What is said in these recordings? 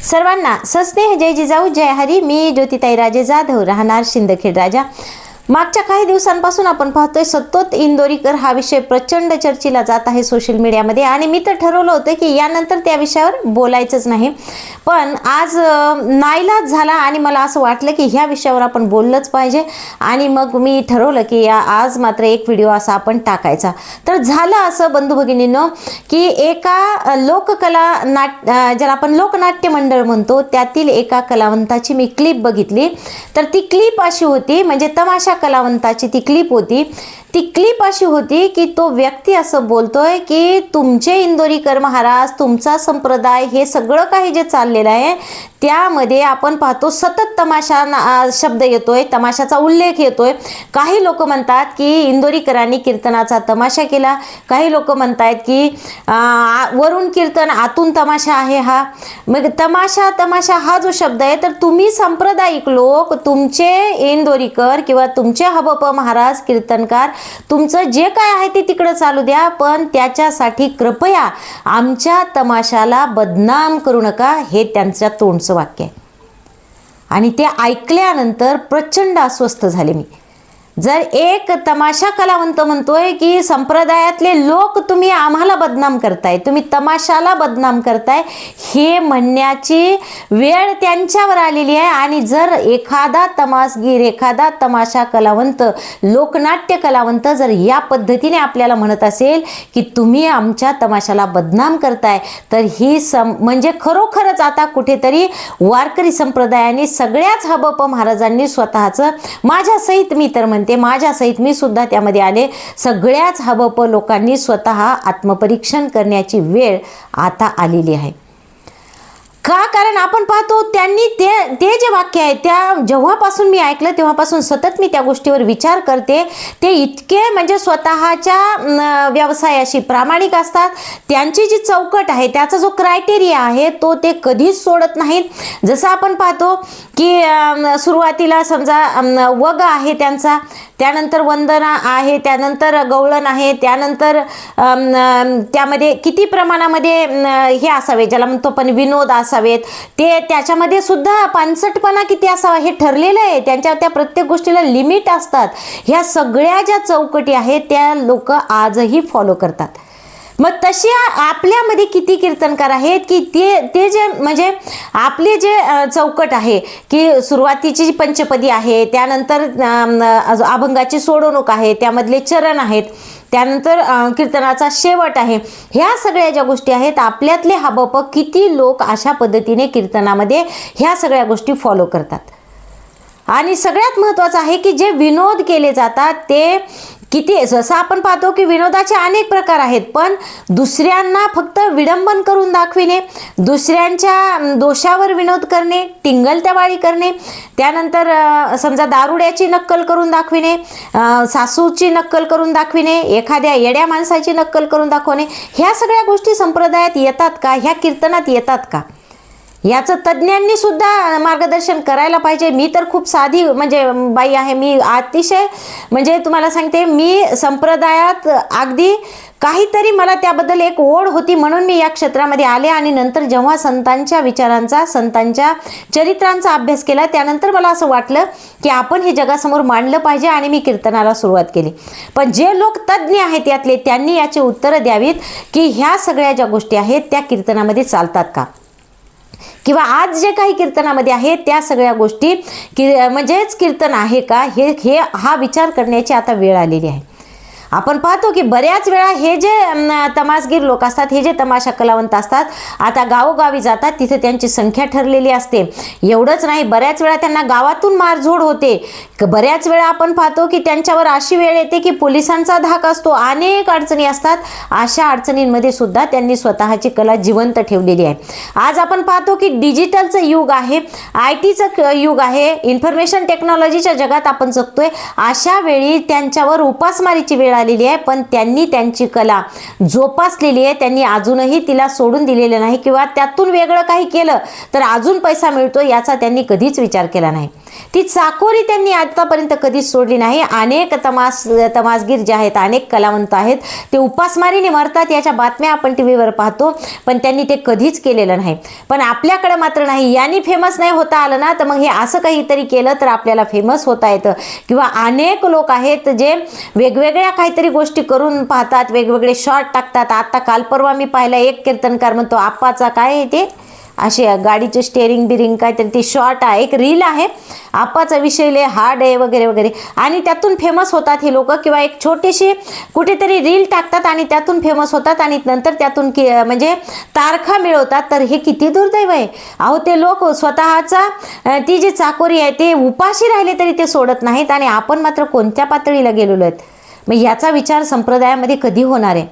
सर्वांना सस्नेह जय जिजाऊ जय हरी. मी ज्योतिताई राजे जाधव, राहणार शिंदखेड राजा. मागच्या काही दिवसांपासून आपण पाहतोय सतत इंदोरीकर हा विषय प्रचंड चर्चेला जात आहे सोशल मीडियामध्ये. आणि मी तर ठरवलं होतं की यानंतर त्या विषयावर बोलायचंच नाही, पण आज नाईलाज झाला आणि मला असं वाटलं की ह्या विषयावर आपण बोललंच पाहिजे. आणि मग मी ठरवलं की आज मात्र एक व्हिडिओ असा आपण टाकायचा. तर झालं असं बंधू भगिनींनो की एका लोककला ज्याला आपण लोकनाट्य मंडळ म्हणतो त्यातील एका कलावंताची मी क्लिप बघितली. तर ती क्लिप अशी होती, म्हणजे तमाशा कलावंताची ती क्लिप होती. ती क्लिप अशी होती की तो व्यक्ती असं बोलतोय की तुमचे इंदोरीकर महाराज, तुमचा संप्रदाय, हे सगळं काही जे चाललेलं आहे त्यामध्ये आपण पाहतो सतत तमाशा शब्द येतोय, तमाशाचा उल्लेख येतोय. काही लोक म्हणतात की इंदोरीकरांनी कीर्तनाचा तमाशा केला, काही लोक म्हणतात की वरून कीर्तन आतून तमाशा आहे हा. मग तमाशा हा जो शब्द आहे, तर तुम्ही सांप्रदायिक लोक, तुमचे इंदोरीकर किंवा तुमचे हबप महाराज कीर्तनकार, तुमचं जे काय आहे ते तिकडं चालू द्या, पण त्याच्यासाठी कृपया आमच्या तमाशाला बदनाम करू नका, हे त्यांच्या तोंडचं वाक्य आहे. आणि ते ऐकल्यानंतर प्रचंड अस्वस्थ झाले मी. जर एक तमाशा कलावंत म्हणतोय की संप्रदायातले लोक तुम्ही आम्हाला बदनाम करताय, तुम्ही तमाशाला बदनाम करताय, हे म्हणण्याची वेळ त्यांच्यावर आलेली आहे. आणि जर एखादा तमासगीर, एखादा तमाशा कलावंत, लोकनाट्य कलावंत जर या पद्धतीने आपल्याला म्हणत असेल की तुम्ही आमच्या तमाशाला बदनाम करताय, तर ही म्हणजे खरोखरच आता कुठेतरी वारकरी संप्रदायाने, सगळ्याच हबप महाराजांनी स्वतःचं, माझ्यासहित मी तर माझ्यासहित मी सुद्धा त्यामध्ये आले, सगळ्याच हबप लोकांनी स्वतः आत्मपरीक्षण करण्याची वेळ आता आलेली आहे. का? कारण आपण पाहतो त्यांनी ते जे वाक्य आहे, त्या जेव्हापासून मी ऐकलं तेव्हापासून सतत मी त्या गोष्टीवर विचार करते. ते इतके म्हणजे स्वतःच्या व्यवसायाशी प्रामाणिक असतात. त्यांची जी चौकट आहे, त्याचा जो क्रायटेरिया आहे तो ते कधीच सोडत नाहीत. जसं आपण पाहतो की सुरुवातीला समजा वग आहे त्यांचा, त्यानंतर वंदना आहे, त्यानंतर गवळण आहे, त्यानंतर त्यामध्ये किती प्रमाणामध्ये हे असावे, ज्याला म्हणतो पण विनोद असावेत, ते त्याच्यामध्ये सुद्धा पानसटपणा किती असावा हे ठरलेलं आहे. त्यांच्या त्या प्रत्येक गोष्टीला लिमिट असतात. ह्या सगळ्या ज्या चौकटी आहेत त्या लोक आजही फॉलो करतात. मग तशी आपल्यामध्ये किती कीर्तनकार आहेत की ते जे म्हणजे आपले जे चौकट आहे की सुरुवातीची जी पंचपदी आहे, त्यानंतर अभंगाची सोडवणूक आहे, त्यामधले चरण आहेत, त्यानंतर कीर्तनाचा शेवट आहे, ह्या सगळ्या ज्या गोष्टी आहेत, आपल्यातले हबप किती लोक अशा पद्धतीने कीर्तनामध्ये ह्या सगळ्या गोष्टी फॉलो करतात. आणि सगळ्यात महत्त्वाचं आहे की जे विनोद केले जातात ते किती, जसं आपण पाहतो की विनोदाचे अनेक प्रकार आहेत, पण दुसऱ्यांना फक्त विडंबन करून दाखविणे, दुसऱ्यांच्या दोषावर विनोद करणे, टिंगलत्यावाळी करणे, त्यानंतर समजा दारुड्याची नक्कल करून दाखविणे, सासूची नक्कल करून दाखविणे, एखाद्या येड्या माणसाची नक्कल करून दाखवणे, ह्या सगळ्या गोष्टी संप्रदायात येतात का? ह्या कीर्तनात येतात का? याचं तज्ज्ञांनी सुद्धा मार्गदर्शन करायला पाहिजे. मी तर खूप साधी म्हणजे बाई आहे, मी अतिशय म्हणजे तुम्हाला सांगते, मी संप्रदायात अगदी काहीतरी मला त्याबद्दल एक ओढ होती, म्हणून मी या क्षेत्रामध्ये आले. आणि नंतर जेव्हा संतांच्या विचारांचा, संतांच्या चरित्रांचा अभ्यास केला, त्यानंतर मला असं वाटलं की आपण हे जगासमोर मांडलं पाहिजे आणि मी कीर्तनाला सुरुवात केली. पण जे लोक तज्ज्ञ आहेत यातले, त्यांनी याची उत्तरं द्यावीत की ह्या सगळ्या ज्या गोष्टी आहेत त्या कीर्तनामध्ये चालतात का, किंवा आज जे काही कीर्तनामध्ये आहे त्या सगळ्या गोष्टी म्हणजेच कीर्तन आहे का, हे हा विचार करण्याची आता वेळ आलेली आहे. आपण पाहतो की बऱ्याच वेळा हे जे तमासगीर लोक असतात, हे जे तमाशा कलावंत असतात, आता गावोगावी जातात, तिथे त्यांची संख्या ठरलेली असते. एवढंच नाही, बऱ्याच वेळा त्यांना गावातून मारझोड होते. बऱ्याच वेळा आपण पाहतो की त्यांच्यावर अशी वेळ येते की पोलिसांचा धाक असतो, अनेक अडचणी असतात. अशा अडचणींमध्ये सुद्धा त्यांनी स्वतःची कला जिवंत ठेवलेली आहे. आज आपण पाहतो की डिजिटलचं युग आहे, IT चं युग आहे, इन्फॉर्मेशन टेक्नॉलॉजीच्या जगात आपण जगतोय. अशा वेळी त्यांच्यावर उपासमारीची वेळ आलेली आहे, पण त्यांनी त्यांची कला जोपासलेली आहे. त्यांनी अजूनही तिला सोडून दिलेलं नाही, किंवा त्यातून वेगळं काही केलं तर अजून पैसा मिळतो याचा त्यांनी कधीच विचार केला नाही. ती चाकोरी त्यांनी आतापर्यंत कधीच सोडली नाही. अनेक तमासगीर जे आहेत, अनेक कलावंत आहेत, ते उपासमारीने मरतात याच्या बातम्या आपण टी व्हीवर पाहतो, पण त्यांनी ते कधीच केलेलं नाही. पण आपल्याकडे मात्र नाही. यांनी फेमस नाही होता आलं ना, तर मग हे असं काहीतरी केलं तर आपल्याला फेमस होता येतं. किंवा अनेक लोक आहेत जे वेगवेगळ्या काहीतरी गोष्टी करून पाहतात, वेगवेगळे शॉर्ट टाकतात. आता काल परवा मी पाहिला एक कीर्तनकार म्हणतो आप्पाचा काय आहे ते असे गाडीचे स्टेअरिंग बिरिंग काहीतरी ते शॉर्ट आहे, एक रील आहे, आप्पाचा विषय लय हार्ड आहे वगैरे वगैरे, आणि त्यातून फेमस होतात हे लोक. किंवा एक छोटीशी कुठेतरी रील टाकतात आणि त्यातून फेमस होतात आणि नंतर त्यातून म्हणजे तारखा मिळवतात. तर हे किती दुर्दैव आहे. अहो ते लोक स्वतःचा ती जी चाकोरी आहे ते उपाशी राहिले तरी ते सोडत नाहीत, आणि आपण मात्र कोणत्या पातळीला गेलेलो आहेत. मग याचा विचार संप्रदायामध्ये कधी होणार आहे?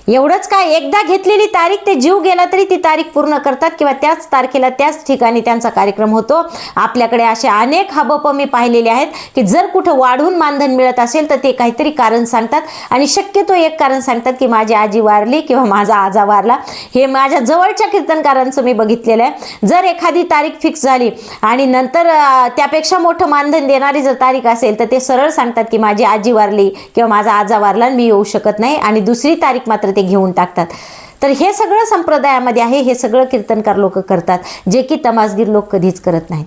एवढंच काय, एकदा घेतलेली तारीख ते जीव गेला तरी ती तारीख पूर्ण करतात किंवा त्याच तारखेला त्याच ठिकाणी त्यांचा कार्यक्रम होतो. आपल्याकडे असे अनेक हबप मी पाहिलेले आहेत की जर कुठं वाढून मानधन मिळत असेल तर ते काहीतरी कारण सांगतात, आणि शक्यतो एक कारण सांगतात की माझी आजी वारली किंवा माझा आजा वारला. हे माझ्या जवळच्या कीर्तनकारांचं मी बघितलेलं आहे. जर एखादी तारीख फिक्स झाली आणि नंतर त्यापेक्षा मोठं मानधन देणारी जर तारीख असेल तर ते सरळ सांगतात की माझी आजी वारली किंवा माझा आजा वारला, मी येऊ शकत नाही, आणि दुसरी तारीख मात्र ते घेऊन टाकतात. तर हे सगळं संप्रदायामध्ये आहे. हे सगळं कीर्तनकार लोक करतात, जे की तमासगीर लोक कधीच करत नाहीत.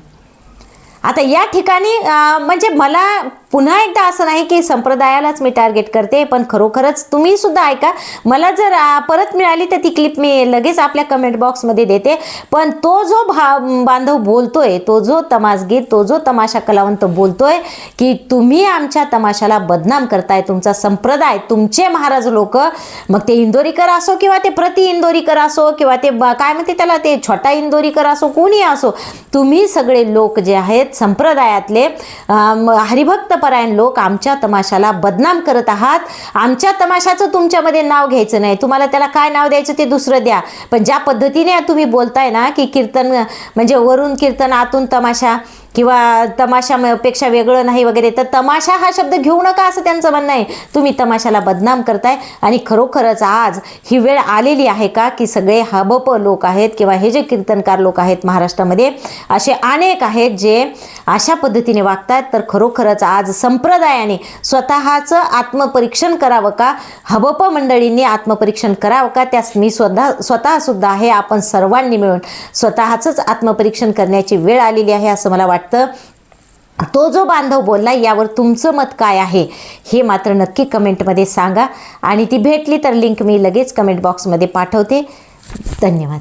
आता या ठिकाणी म्हणजे मला पुन्हा एकदा असं नाही की संप्रदायालाच मी टार्गेट करते, पण खरोखरच तुम्ही सुद्धा ऐका. मला जर परत मिळाली तर ती क्लिप मी लगेच आपल्या कमेंट बॉक्समध्ये देते. पण तो जो बांधव बोलतोय, तो जो तमासगीर, तो जो तमाशा कलावंत बोलतोय की तुम्ही आमच्या तमाशाला बदनाम करताय, तुमचा संप्रदाय, तुमचे महाराज लोक, मग ते इंदोरीकर असो किंवा ते प्रति इंदोरीकर असो किंवा ते काय म्हणते त्याला ते छोटा इंदोरीकर असो, कोणी असो, तुम्ही सगळे लोक जे आहेत संप्रदायातले हरिभक्त परायण लोक आमच्या तमाशाला बदनाम करत आहात. आमच्या तमाशाचं तुमच्यामध्ये नाव घ्यायचं नाही. तुम्हाला त्याला काय नाव द्यायचं ते दुसरं द्या. पण ज्या पद्धतीने तुम्ही बोलताय ना की कीर्तन म्हणजे वरून कीर्तन आतून तमाशा किंवा तमाशापेक्षा वेगळं नाही वगैरे, तर तमाशा हा शब्द घेऊ नका असं त्यांचं म्हणणं आहे. तुम्ही तमाशाला बदनाम करताय, आणि खरोखरच आज ही वेळ आलेली आहे का की सगळे हबप लोक आहेत किंवा हे जे कीर्तनकार लोक आहेत महाराष्ट्रामध्ये असे अनेक आहेत जे अशा पद्धतीने वागतात. तर खरोखरच आज संप्रदायाने स्वतःचं आत्मपरीक्षण करावं का, हबप मंडळींनी आत्मपरीक्षण करावं का, त्यास मी स्वतःसुद्धा आहे. आपण सर्वांनी मिळून स्वतःचंच आत्मपरीक्षण करण्याची वेळ आलेली आहे असं मला वाटतं. तो जो बांधव बोलला यावर तुमचं मत काय आहे हे मात्र नक्की कमेंटमध्ये सांगा, आणि ती भेटली तर लिंक मी लगेच कमेंट बॉक्समध्ये पाठवते. धन्यवाद.